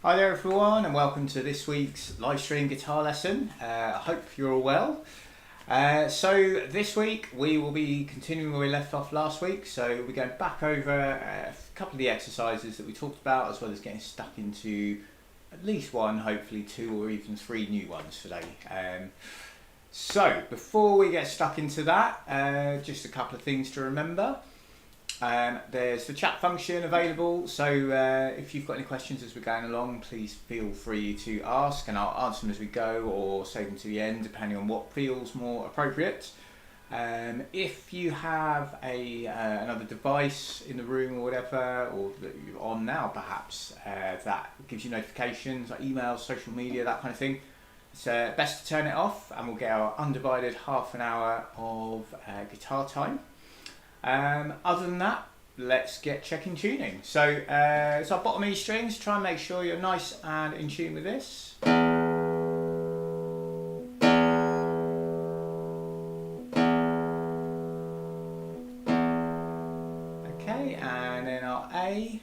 Hi there everyone and welcome to this week's live stream guitar lesson. I hope you're all well. So this week we will be continuing where we left off last week. So we're going back over a couple of the exercises that we talked about, as well as getting stuck into at least one, hopefully two or even three new ones today. So before we get stuck into that, just a couple of things to remember. There's the chat function available, so if you've got any questions as we're going along, please feel free to ask and I'll answer them as we go or save them to the end depending on what feels more appropriate. If you have another device in the room or whatever, or that you're on now perhaps, that gives you notifications like emails, social media, that kind of thing, it's best to turn it off and we'll get our undivided half an hour of guitar time. Other than that, let's get checking tuning. So it's our bottom E strings. Try and make sure you're nice and in tune with this. Okay, and then our A.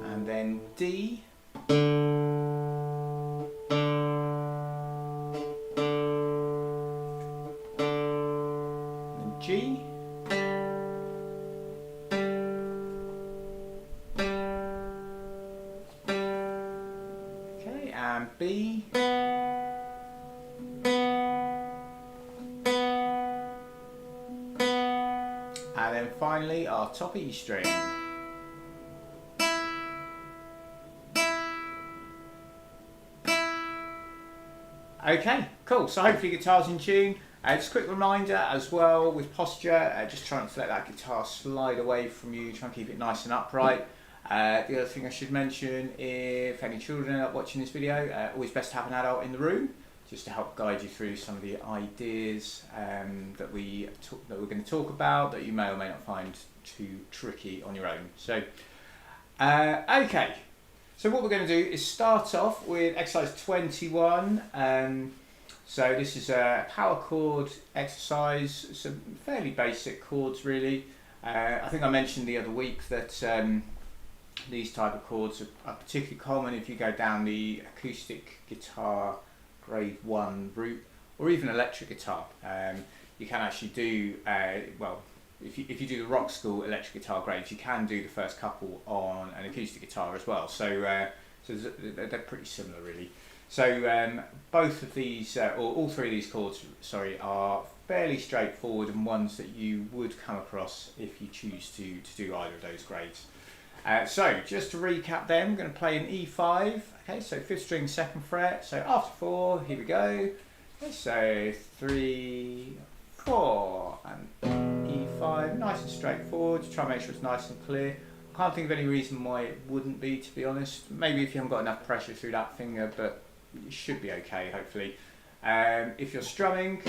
And then D. G, okay, and B, and then finally our top E string. Okay, cool. So hopefully guitar's in tune. Just a quick reminder as well with posture, just trying to let that guitar slide away from you, try and keep it nice and upright. The other thing I should mention, if any children are watching this video, always best to have an adult in the room, just to help guide you through some of the ideas that we're going to talk about that you may or may not find too tricky on your own. So, okay. So what we're going to do is start off with exercise 21. So this is a power chord exercise, some fairly basic chords really. I think I mentioned the other week that these type of chords are particularly common if you go down the acoustic guitar grade 1 route, or even electric guitar. You can actually do, well, if you do the rock school electric guitar grades, you can do the first couple on an acoustic guitar as well. So, they're pretty similar really. So both of these, or all three of these chords, sorry, are fairly straightforward and ones that you would come across if you choose to do either of those grades. So just to recap then, we're going to play an E5, okay, so 5th string, 2nd fret, so after 4, here we go. Okay, so 3, 4, and E5, nice and straightforward, just try and make sure it's nice and clear. I can't think of any reason why it wouldn't be, to be honest. Maybe if you haven't got enough pressure through that finger, but you should be okay, hopefully. If you're strumming,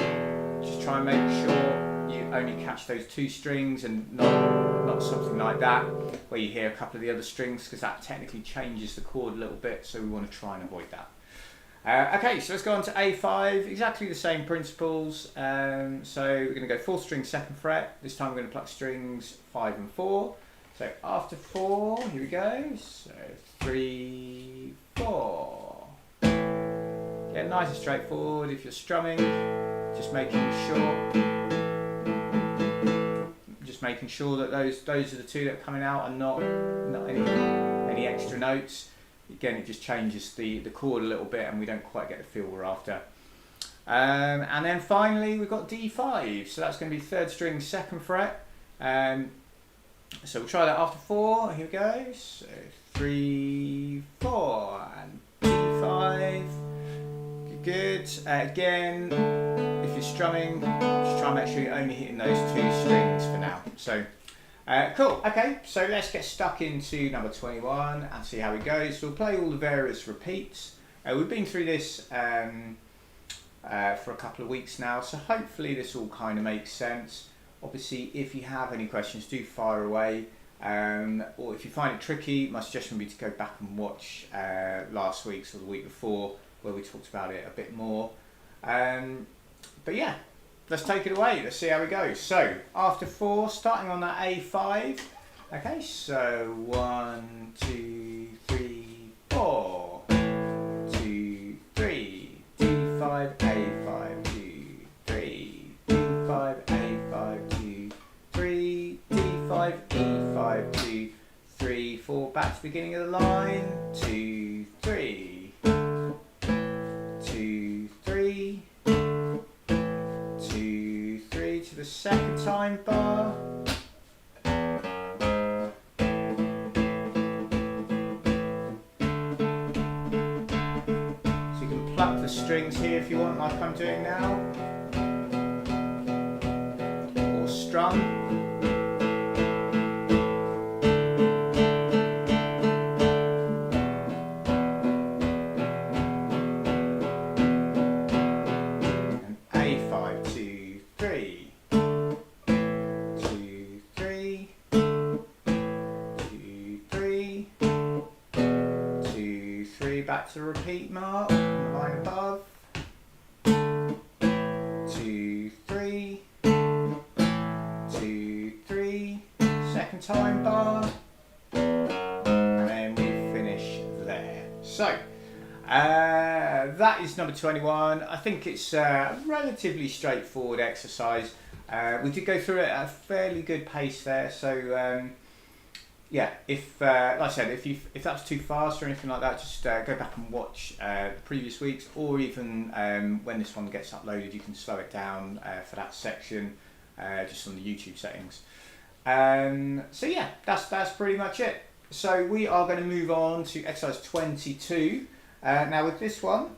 just try and make sure you only catch those two strings and not something like that, where you hear a couple of the other strings, because that technically changes the chord a little bit, so we want to try and avoid that. Okay, so let's go on to A5, exactly the same principles. So we're going to go 4th string, 2nd fret. This time we're going to pluck strings 5 and 4. So after 4, here we go, so 3, 4. Yeah, nice and straightforward. If you're strumming, just making sure that those are the two that are coming out and not any extra notes. Again, it just changes the chord a little bit and we don't quite get the feel we're after. And then finally we've got D5, so that's going to be 3rd string, 2nd fret. So we'll try that after 4, here we go, so 3, 4, and D5. Good. Again, if you're strumming, just try and make sure you're only hitting those two strings for now. So, cool. Okay, so let's get stuck into number 21 and see how it goes. So we'll play all the various repeats. We've been through this for a couple of weeks now, so hopefully this all kind of makes sense. Obviously, if you have any questions, do fire away. Or if you find it tricky, my suggestion would be to go back and watch last week's or the week before, where we talked about it a bit more. But yeah, let's take it away. Let's see how we go. So after 4, starting on that A5. Okay, so 1, 2, 3, 4. 2, 3. D5, A5, 2, 3. D5, A5, 2, 3. D5, E5, 2, 3, 4. Back to the beginning of the line. 2, 3. 2, 3. 2, 3 to the second time bar. So you can pluck the strings here if you want, like I'm doing now. Or strum. Back to the repeat mark on the line above. 2, 3. 2, 3. Second time bar. And then we finish there. So, that is number 21. I think it's a relatively straightforward exercise. We did go through it at a fairly good pace there. So, yeah, if like I said, if that's too fast or anything like that, just go back and watch previous weeks, or even when this one gets uploaded, you can slow it down for that section, just on the YouTube settings. So yeah, that's pretty much it. So we are going to move on to exercise 22. Now with this one,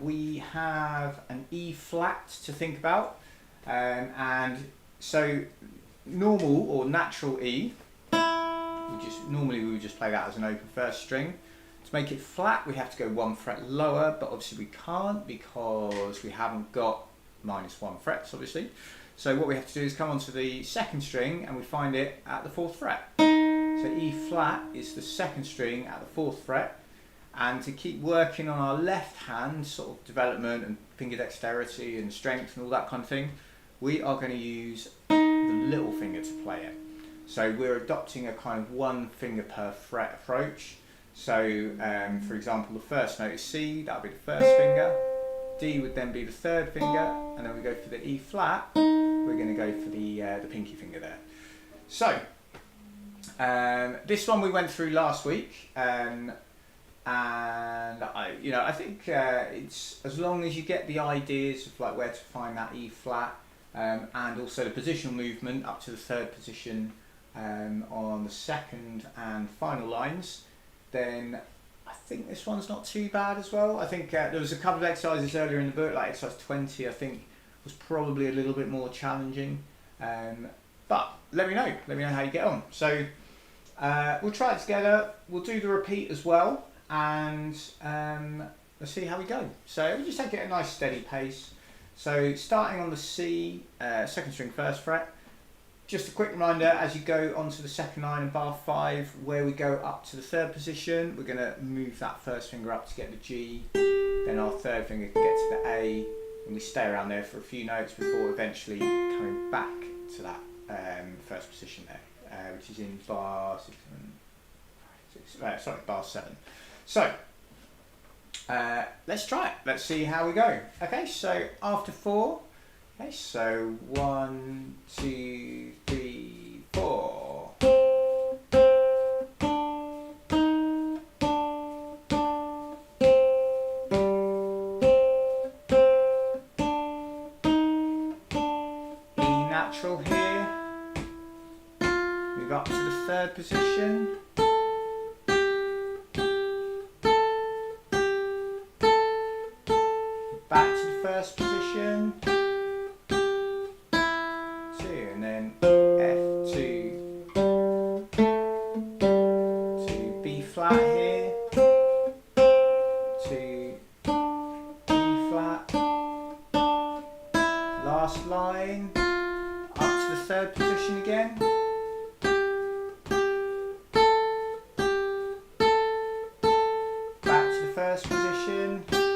we have an E flat to think about, and so normal or natural E. Normally we would just play that as an open first string. To make it flat, we have to go 1 fret lower, but obviously we can't because we haven't got -1 frets, obviously. So what we have to do is come onto the second string and we find it at the 4th fret. So E flat is the second string at the 4th fret, and to keep working on our left hand sort of development and finger dexterity and strength and all that kind of thing, we are going to use the little finger to play it. So we're adopting a kind of 1 finger per fret approach. So for example, the first note is C, that would be the first finger. D would then be the 3rd finger, and then we go for the E flat. We're going to go for the pinky finger there. So this one we went through last week, and I think it's as long as you get the ideas of like where to find that E flat, and also the positional movement up to the 3rd position. On the second and final lines, then I think this one's not too bad as well. I think there was a couple of exercises earlier in the book, like exercise 20 I think was probably a little bit more challenging, but let me know how you get on. So we'll try it together, we'll do the repeat as well, and let's see how we go. So we'll just take it at a nice steady pace. So starting on the C, 2nd string 1st fret. Just a quick reminder, as you go onto the second line in bar 5, where we go up to the 3rd position, we're going to move that 1st finger up to get the G, then our 3rd finger can get to the A, and we stay around there for a few notes before eventually coming back to that 1st position there, which is in bar bar 7. So let's try it. Let's see how we go. Okay, so after 4. Okay, so 1, 2, 3, 4. E natural here. Move up to the 3rd position. Back to the 1st position. And then F2 to B flat here, to E flat, last line, up to the 3rd position again, back to the 1st position, and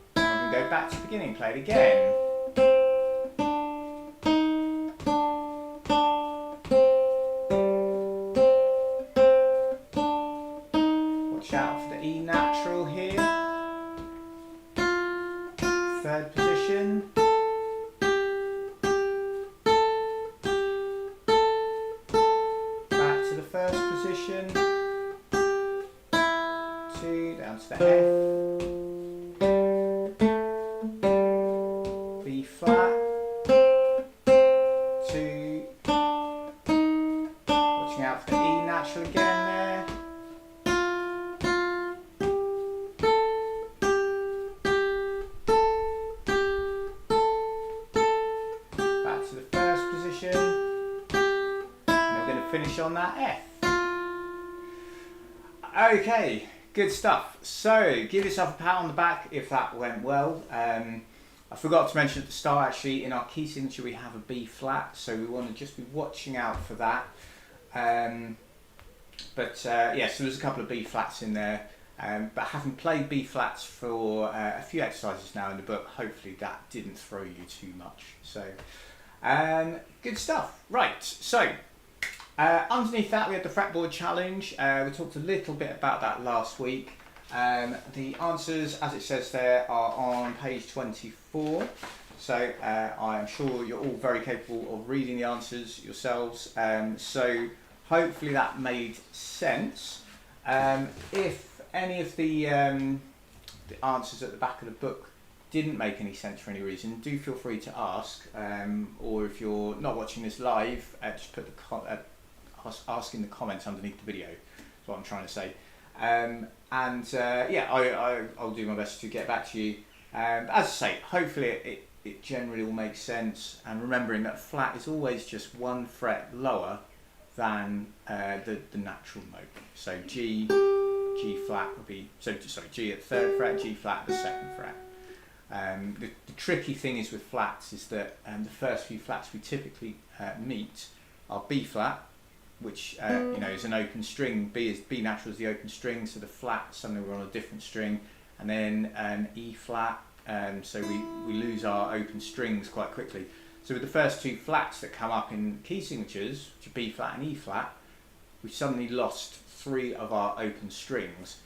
we can go back to the beginning, play it again. position, 2 down to the F, B flat, 2, watching out for the E natural again there, back to the first position, and we're going to finish on that F. Okay, good stuff. So give yourself a pat on the back if that went well. I forgot to mention at the start, actually, in our key signature we have a B flat, so we want to just be watching out for that. Yeah, so there's a couple of B flats in there, but having played B flats for a few exercises now in the book, hopefully that didn't throw you too much. So good stuff. Right, so underneath that we had the Fretboard challenge. We talked a little bit about that last week. The answers, as it says there, are on page 24. So I am sure you're all very capable of reading the answers yourselves. So hopefully that made sense. If any of the answers at the back of the book didn't make any sense for any reason, do feel free to ask. Or if you're not watching this live, just put the ask in the comments underneath the video. That's what I'm trying to say. Yeah, I'll do my best to get back to you. As I say, hopefully it generally will make sense, and remembering that flat is always just 1 fret lower than the natural note. So G flat would be, sorry, G at the 3rd fret, G flat at the 2nd fret. The tricky thing is with flats is that the first few flats we typically meet are B flat, which you know, is an open string. B natural is the open string, so the flat suddenly we're on a different string, and then an E flat, so we lose our open strings quite quickly. So with the first 2 flats that come up in key signatures, which are B flat and E flat, we've suddenly lost 3 of our open strings,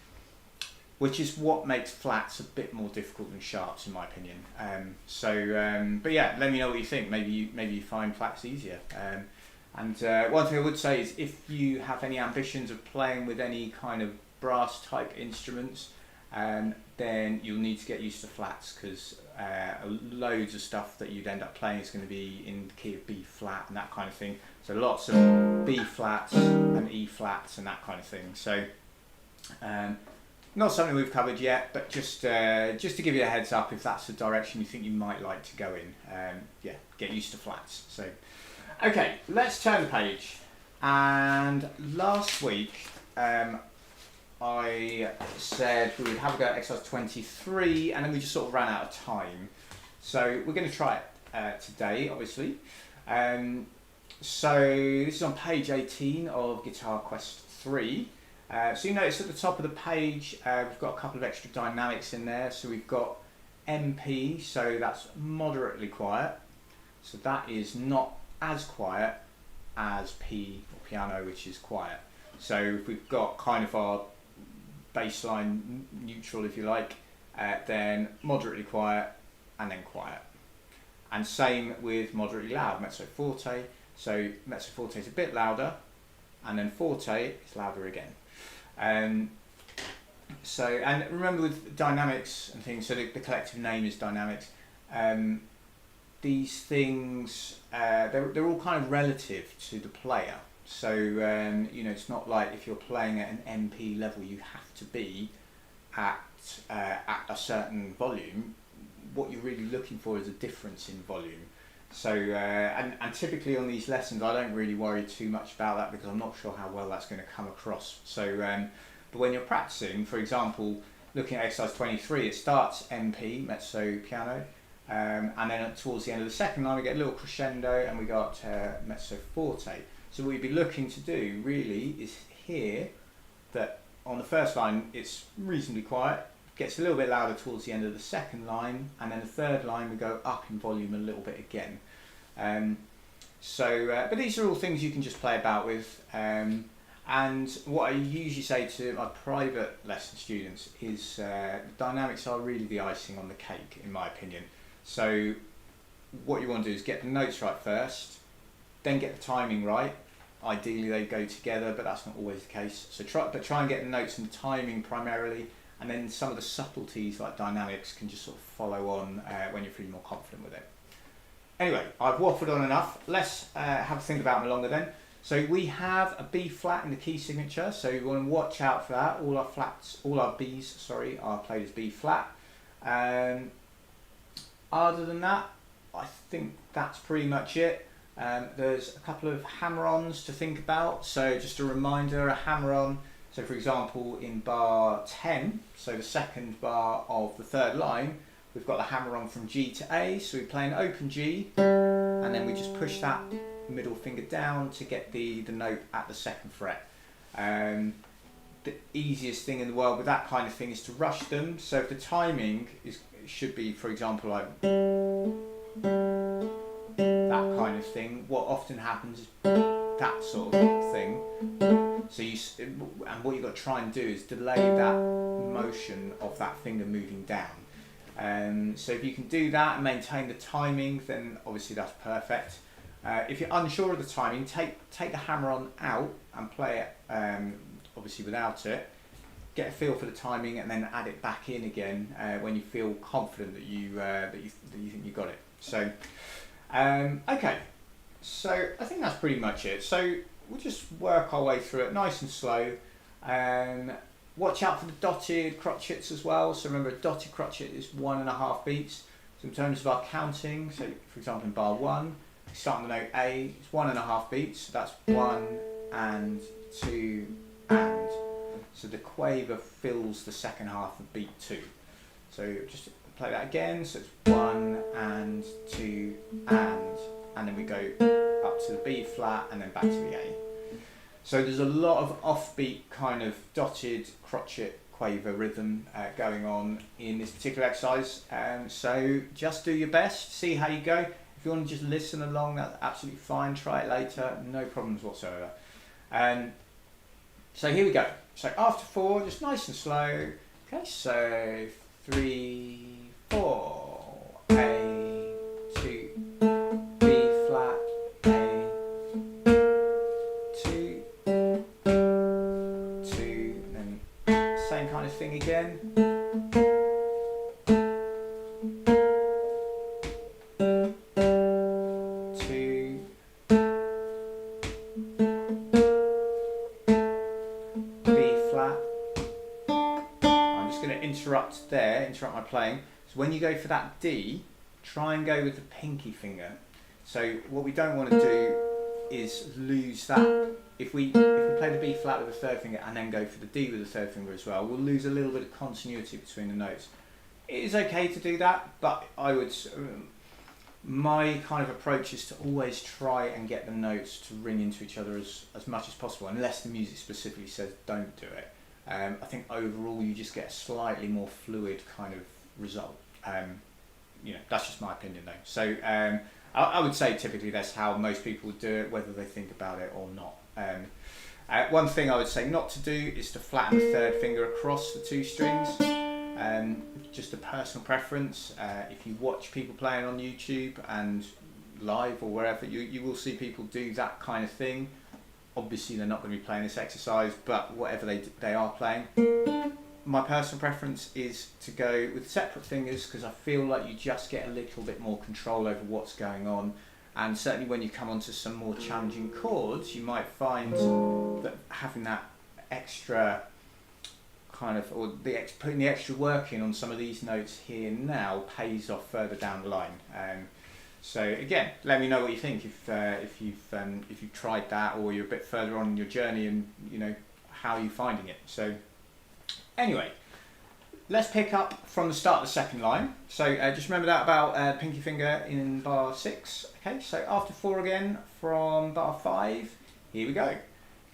which is what makes flats a bit more difficult than sharps, in my opinion. But yeah, let me know what you think. Maybe you find flats easier. And one thing I would say is, if you have any ambitions of playing with any kind of brass type instruments, then you'll need to get used to flats, because loads of stuff that you'd end up playing is going to be in the key of B flat and that kind of thing. So lots of B flats and E flats and that kind of thing. So not something we've covered yet, but just to give you a heads up if that's the direction you think you might like to go in. Yeah, get used to flats. So. Okay, let's turn the page. And last week I said we would have a go at exercise 23, and then we just sort of ran out of time. So we're going to try it today, obviously. So this is on page 18 of GuitarQuest 3. So you notice at the top of the page we've got a couple of extra dynamics in there. So we've got MP, so that's moderately quiet. So that is not as quiet as P or piano, which is quiet. So if we've got kind of our baseline neutral, if you like, then moderately quiet and then quiet. And same with moderately loud, mezzo forte. So mezzo forte is a bit louder, and then forte is louder again. And remember with dynamics and things, so the collective name is dynamics. These things, they're all kind of relative to the player. So, you know, it's not like if you're playing at an MP level, you have to be at a certain volume. What you're really looking for is a difference in volume. So, and typically on these lessons, I don't really worry too much about that, because I'm not sure how well that's going to come across. So, but when you're practicing, for example, looking at exercise 23, it starts MP, mezzo piano. And then towards the end of the second line we get a little crescendo and we got mezzo forte. So what you'd be looking to do really is hear that on the first line it's reasonably quiet, gets a little bit louder towards the end of the second line, and then the third line we go up in volume a little bit again. But these are all things you can just play about with. And what I usually say to my private lesson students is dynamics are really the icing on the cake, in my opinion. So what you want to do is get the notes right first, then get the timing right, ideally they go together, but that's not always the case. So try and get the notes and the timing primarily, and then some of the subtleties like dynamics can just sort of follow on when you're feeling more confident with it. Anyway, I've waffled on enough. Let's have a think about Milonga then. So we have a B flat in the key signature, so you want to watch out for that. All our Bs, sorry, are played as B flat. Other than that, I think that's pretty much it. There's a couple of hammer-ons to think about. So just a reminder, a hammer-on. So for example, in bar 10, so the second bar of the third line, we've got the hammer-on from G to A. So we play an open G, and then we just push that middle finger down to get the note at the second fret. The easiest thing in the world with that kind of thing is to rush them. So if the timing should be, for example, like that kind of thing, what often happens is that sort of thing. So and what you've got to try and do is delay that motion of that finger moving down. So if you can do that and maintain the timing, then obviously that's perfect. If you're unsure of the timing, take the hammer-on out and play it obviously without it. Get a feel for the timing and then add it back in again when you feel confident that you think you got it. So okay, so I think that's pretty much it. So we'll just work our way through it nice and slow. Watch out for the dotted crotchets as well. So remember, a dotted crotchet is 1.5 beats. So in terms of our counting, so for example in bar 1, start on the note A, it's 1.5 beats, so that's 1 and 2 and. So the quaver fills the second half of beat 2. So just play that again, so it's 1 and 2 and then we go up to the B flat and then back to the A. So there's a lot of offbeat kind of dotted crotchet quaver rhythm going on in this particular exercise. So just do your best, see how you go. If you want to just listen along, that's absolutely fine. Try it later, no problems whatsoever. So here we go. So after 4, just nice and slow. Okay, so 3, 4, A, 2, B flat, A, 2, 2, and then same kind of thing again. Interrupt my playing. So when you go for that D, try and go with the pinky finger. So what we don't want to do is lose that. If we play the B flat with the third finger and then go for the D with the third finger as well, we'll lose a little bit of continuity between the notes. It is okay to do that, but I would my kind of approach is to always try and get the notes to ring into each other as much as possible, unless the music specifically says don't do it. I think overall you just get a slightly more fluid kind of result. You know, that's just my opinion though. So I would say typically that's how most people would do it, whether they think about it or not. One thing I would say not to do is to flatten the third finger across the 2 strings. Just a personal preference. If you watch people playing on YouTube and live or wherever, you will see people do that kind of thing. Obviously they're not going to be playing this exercise, but whatever they are playing. My personal preference is to go with separate fingers because I feel like you just get a little bit more control over what's going on, and certainly when you come onto some more challenging chords you might find that having that extra kind of, or putting the extra work in on some of these notes here now pays off further down the line. So again, let me know what you think if you've tried that or you're a bit further on in your journey and you know how you're finding it. So anyway, let's pick up from the start of the second line. So just remember that about pinky finger in bar 6. Okay, so after 4 again from bar 5. Here we go.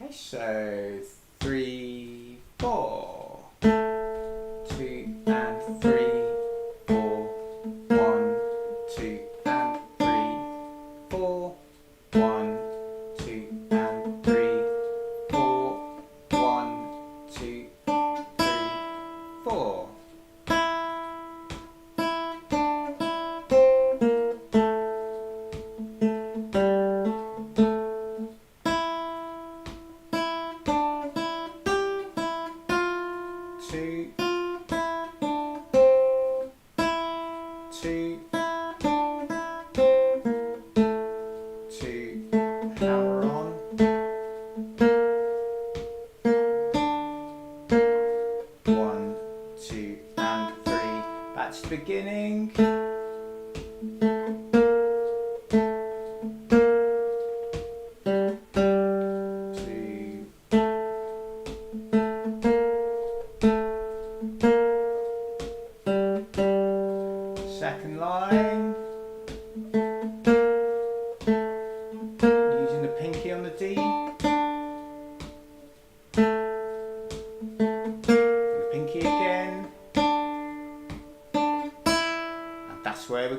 Okay, so 3, 4, 2 and 3, 4, 1, 2. 1, 2 and 3, 4, 1, 2, 3, 4.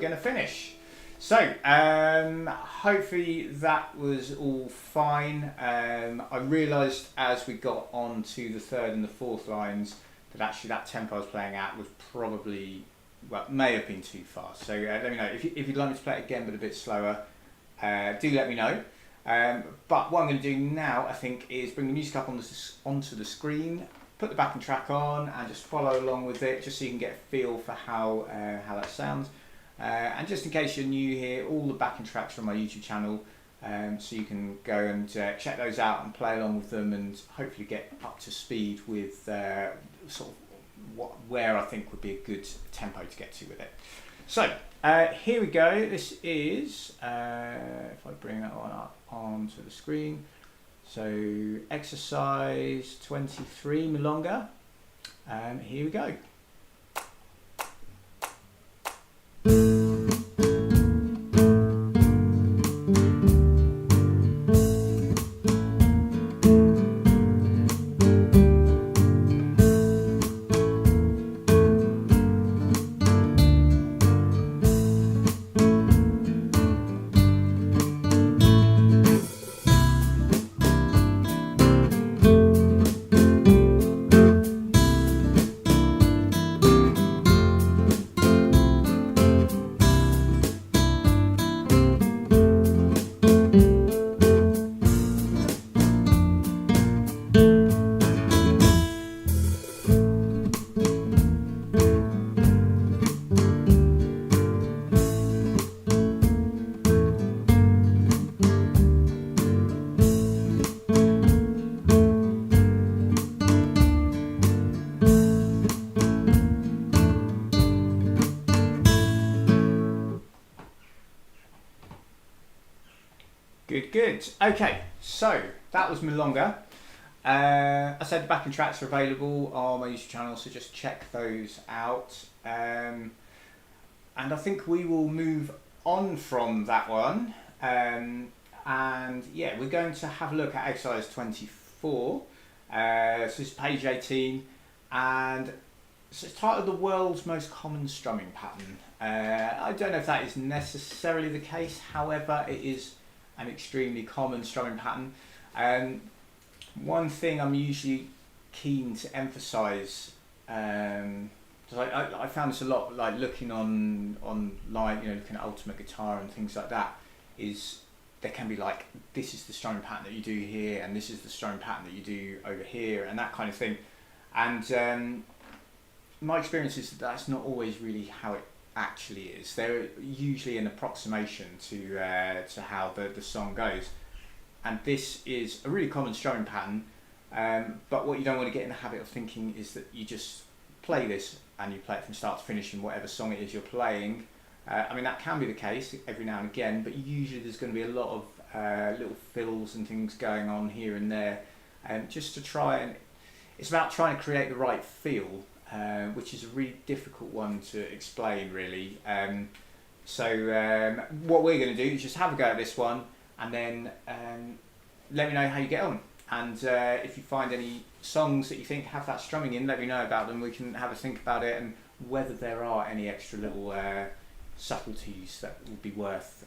going to finish. So hopefully that was all fine. I realised as we got on to the third and the fourth lines that actually that tempo I was playing at was probably, well, may have been too fast. So let me know if you'd like me to play it again but a bit slower. Do let me know. But what I'm going to do now, I think, is bring the music up onto the screen, put the backing track on, and just follow along with it, just so you can get a feel for how that sounds. And just in case you're new here, all the backing tracks are on my YouTube channel, so you can go and check those out and play along with them, and hopefully get up to speed with sort of where I think would be a good tempo to get to with it. So here we go. This is, if I bring that one up onto the screen, so exercise 23 milonga. Here we go. Good. Okay, so that was milonga. I said the backing tracks are available on my YouTube channel, so just check those out. And I think we will move on from that one. And yeah, we're going to have a look at exercise 24. So this is page 18, and so it's titled "The World's Most Common Strumming Pattern." I don't know if that is necessarily the case, however, it is an extremely common strumming pattern. One thing I'm usually keen to emphasise, I found this a lot, like looking online, looking at Ultimate Guitar and things like that, is there can be like, this is the strumming pattern that you do here, and this is the strumming pattern that you do over here, and that kind of thing. And my experience is that that's not always really how it actually is. They're usually an approximation to how the song goes, and this is a really common strumming pattern, but what you don't want to get in the habit of thinking is that you just play this and you play it from start to finish in whatever song it is you're playing. I mean, that can be the case every now and again, but usually there's going to be a lot of little fills and things going on here and there, just to try and, it's about trying to create the right feel, which is a really difficult one to explain, really. So what we're going to do is just have a go at this one, and then let me know how you get on. And if you find any songs that you think have that strumming in, let me know about them. We can have a think about it and whether there are any extra little subtleties that would be worth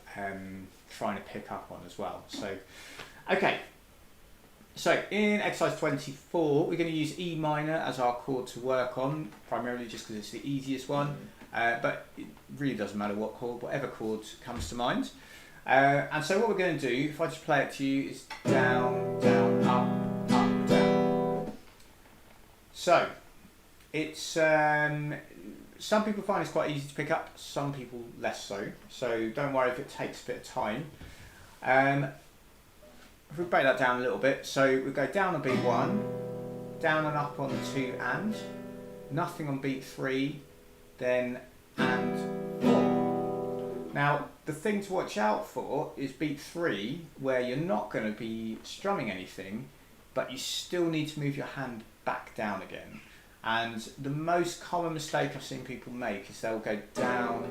trying to pick up on as well. So, okay. So in exercise 24, we're going to use E minor as our chord to work on, primarily just because it's the easiest one, but it really doesn't matter what chord, whatever chord comes to mind. And so what we're going to do, if I just play it to you, is down, down, up, up, down. So it's, some people find it's quite easy to pick up, some people less so. So don't worry if it takes a bit of time. If we break that down a little bit, so we go down on beat 1, down and up on 2 and, nothing on beat 3, then and 4. Now the thing to watch out for is beat 3, where you're not going to be strumming anything, but you still need to move your hand back down again. And the most common mistake I've seen people make is they'll go down,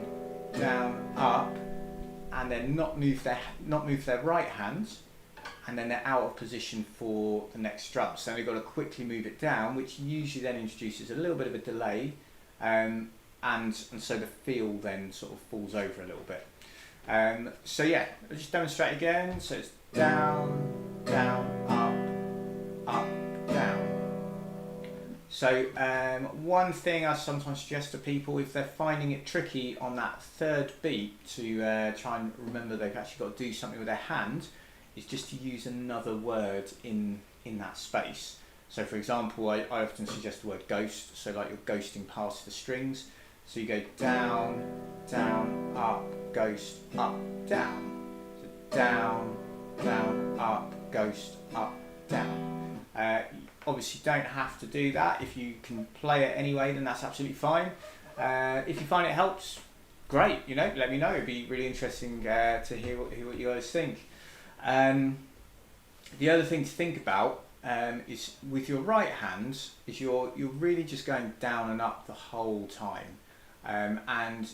down, up, and then not move their right hand, and then they're out of position for the next strum. So they've got to quickly move it down, which usually then introduces a little bit of a delay, and and so the feel then sort of falls over a little bit. So yeah, I'll just demonstrate again. So it's down, down, up, down. So one thing I sometimes suggest to people, if they're finding it tricky on that third beat to try and remember they've actually got to do something with their hand, is just to use another word in that space. So for example, I often suggest the word ghost, so like you're ghosting past the strings. So you go down, down, up, ghost, up, down. So down, down, up, ghost, up, down. Obviously don't have to do that. If you can play it anyway, then that's absolutely fine. If you find it helps, great, you know, let me know. It'd be really interesting to hear what you guys think. The other thing to think about is with your right hand, is you're really just going down and up the whole time. And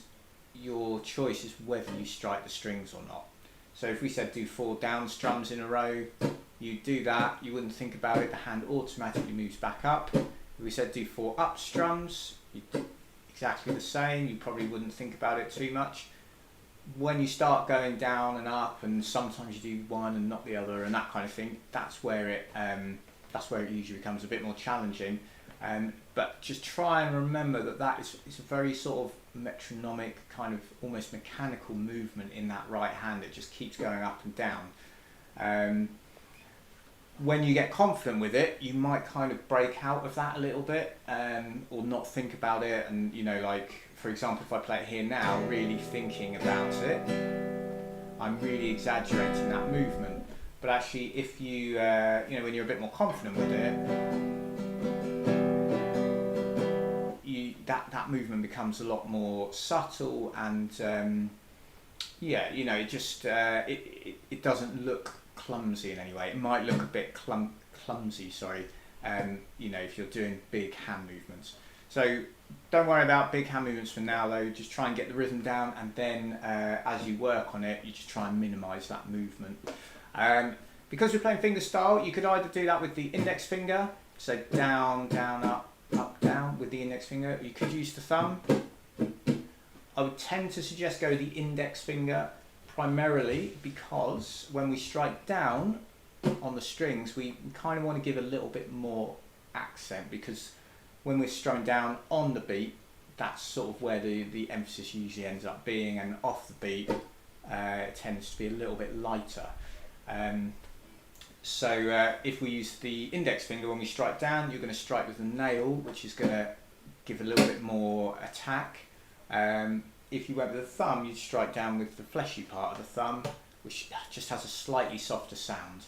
your choice is whether you strike the strings or not. So if we said do 4 down strums in a row, you do that, you wouldn't think about it, the hand automatically moves back up. If we said do 4 up strums, you do exactly the same, you probably wouldn't think about it too much. When you start going down and up, and sometimes you do one and not the other and that kind of thing, that's where it usually becomes a bit more challenging. But just try and remember that it's a very sort of metronomic, kind of almost mechanical movement in that right hand. It just keeps going up and down. When you get confident with it, you might kind of break out of that a little bit, or not think about it. And you know, like for example, if I play it here now, really thinking about it, I'm really exaggerating that movement. But actually, if you when you're a bit more confident with it, that movement becomes a lot more subtle, and yeah, you know, it just it doesn't look clumsy in any way. It might look a bit clumsy, sorry, you know, if you're doing big hand movements. So don't worry about big hand movements for now though, just try and get the rhythm down, and then as you work on it, you just try and minimise that movement. Because we're playing finger style, you could either do that with the index finger, so down, down, up, down with the index finger. You could use the thumb. I would tend to suggest go the index finger, primarily because when we strike down on the strings, we kind of want to give a little bit more accent, because when we're strumming down on the beat, that's sort of where the emphasis usually ends up being, and off the beat it tends to be a little bit lighter. So if we use the index finger when we strike down, you're going to strike with the nail, which is going to give a little bit more attack. If you went with the thumb, you'd strike down with the fleshy part of the thumb, which just has a slightly softer sound,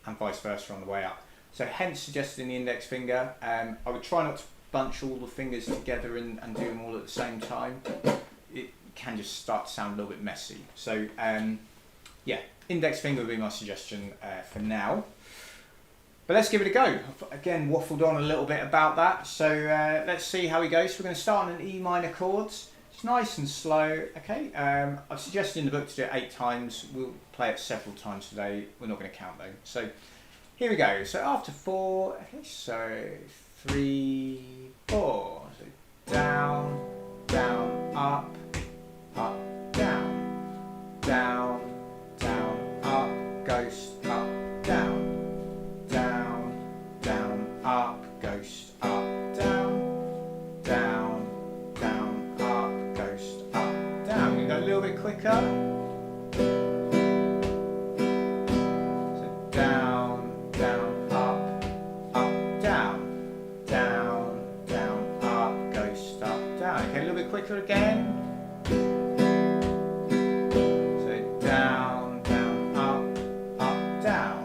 and vice versa on the way up. So hence suggested in the index finger. I would try not to bunch all the fingers together and do them all at the same time. It can just start to sound a little bit messy. So yeah, index finger would be my suggestion for now. But let's give it a go. I've again waffled on a little bit about that, so let's see how we go. So we're going to start on an E minor chords. It's nice and slow. Okay, I've suggested in the book to do it 8 times. We'll play it several times today. We're not going to count though. So here we go. So after 4, okay, so 3, 4. So down, down, up, down, down, down, up, ghost, up, down, down, down, up, ghost, up, down, down, down, up, ghost, up, down. We go a little bit quicker. So down, down, up, down, down, down, up, ghost, up, down. Okay, a little bit quicker again. So down, down, up, down,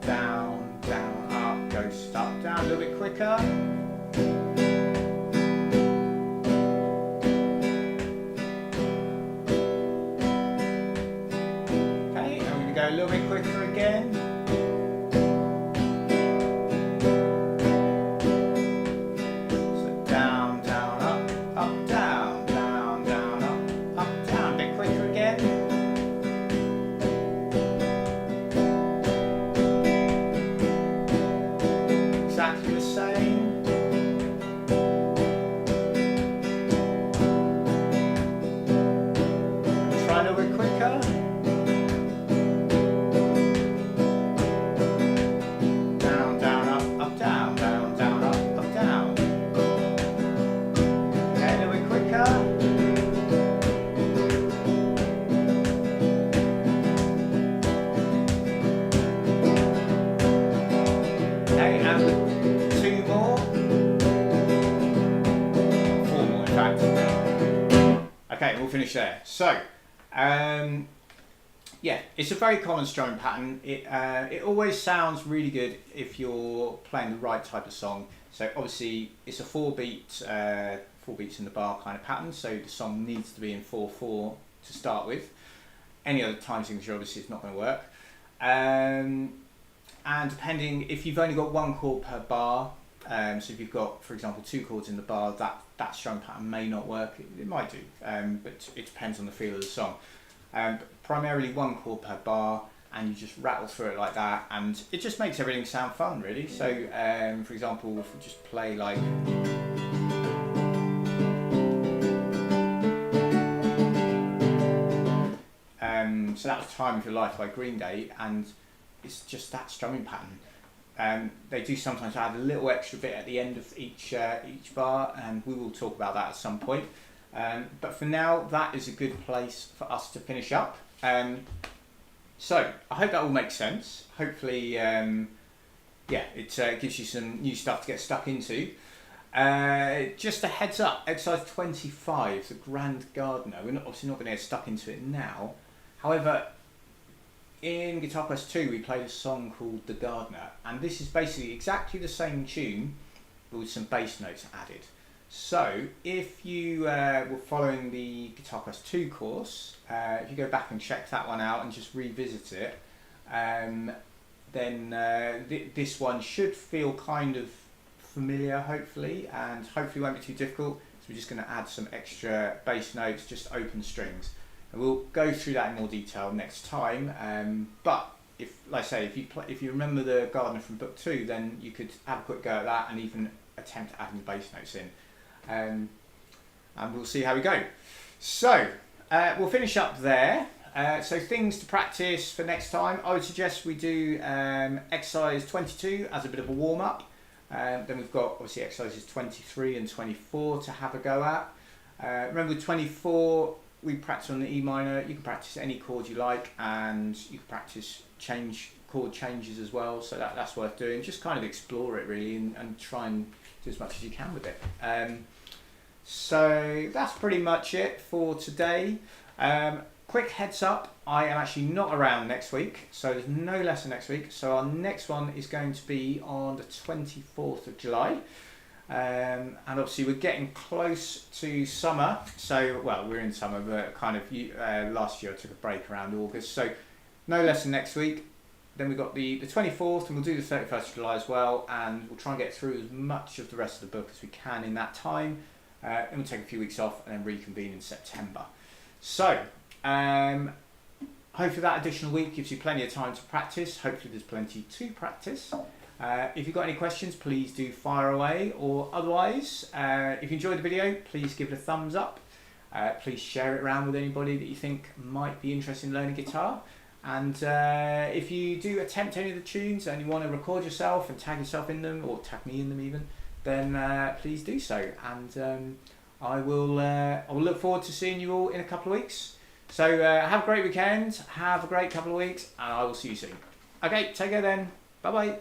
down, down, up, ghost, up, down. A little bit quicker. Okay, and we're going to go a little bit quicker again. So down, down, up, down, down, down, up, down. A bit quicker again. Exactly the same. and 2 more, 4 more in fact. Okay, we'll finish there. So, yeah, it's a very common strumming pattern. It always sounds really good if you're playing the right type of song. So obviously it's a 4 beats in the bar kind of pattern, so the song needs to be in 4/4 to start with. Any other time signature obviously it's not going to work. And depending, if you've only got 1 chord per bar, so if you've got, for example, 2 chords in the bar, that strumming pattern may not work. It might do, but it depends on the feel of the song. But primarily 1 chord per bar, and you just rattle through it like that, and it just makes everything sound fun, really. So, for example, if we just play like. So that was Time of Your Life by Green Day, and it's just that strumming pattern. They do sometimes add a little extra bit at the end of each bar, and we will talk about that at some point. But for now, that is a good place for us to finish up. So I hope that all makes sense. Hopefully, yeah, it gives you some new stuff to get stuck into. Just a heads up, exercise 25, the Grand Gardener. We're obviously not going to get stuck into it now. However, in GuitarQuest 2 we played a song called The Gardener, and this is basically exactly the same tune but with some bass notes added. So if you were following the GuitarQuest 2 course, if you go back and check that one out and just revisit it, then this one should feel kind of familiar, hopefully, and hopefully won't be too difficult. So we're just going to add some extra bass notes, just open strings. And we'll go through that in more detail next time. But like I say, if you remember the Gardener from book 2, then you could have a quick go at that and even attempt adding the bass notes in. And we'll see how we go. So we'll finish up there. So things to practice for next time, I would suggest we do exercise 22 as a bit of a warm-up. Then we've got obviously exercises 23 and 24 to have a go at. Remember with 24, we practice on the E minor. You can practice any chord you like, and you can practice chord changes as well, so that's worth doing. Just kind of explore it really, and try and do as much as you can with it. So that's pretty much it for today. Quick heads up, I am actually not around next week, so there's no lesson next week. So our next one is going to be on the 24th of July. And obviously we're getting close to summer, so well, we're in summer, but kind of last year I took a break around August, so no lesson next week. Then we've got the 24th, and we'll do the 31st of July as well, and we'll try and get through as much of the rest of the book as we can in that time. And we'll take a few weeks off and then reconvene in September. So hopefully that additional week gives you plenty of time to practice. Hopefully there's plenty to practice. If you've got any questions, please do fire away, or otherwise, if you enjoyed the video, please give it a thumbs up. Please share it around with anybody that you think might be interested in learning guitar. And if you do attempt any of the tunes and you want to record yourself and tag yourself in them, or tag me in them even, then please do so. And I will look forward to seeing you all in a couple of weeks. So have a great weekend, have a great couple of weeks, and I will see you soon. Okay, take care then. Bye bye.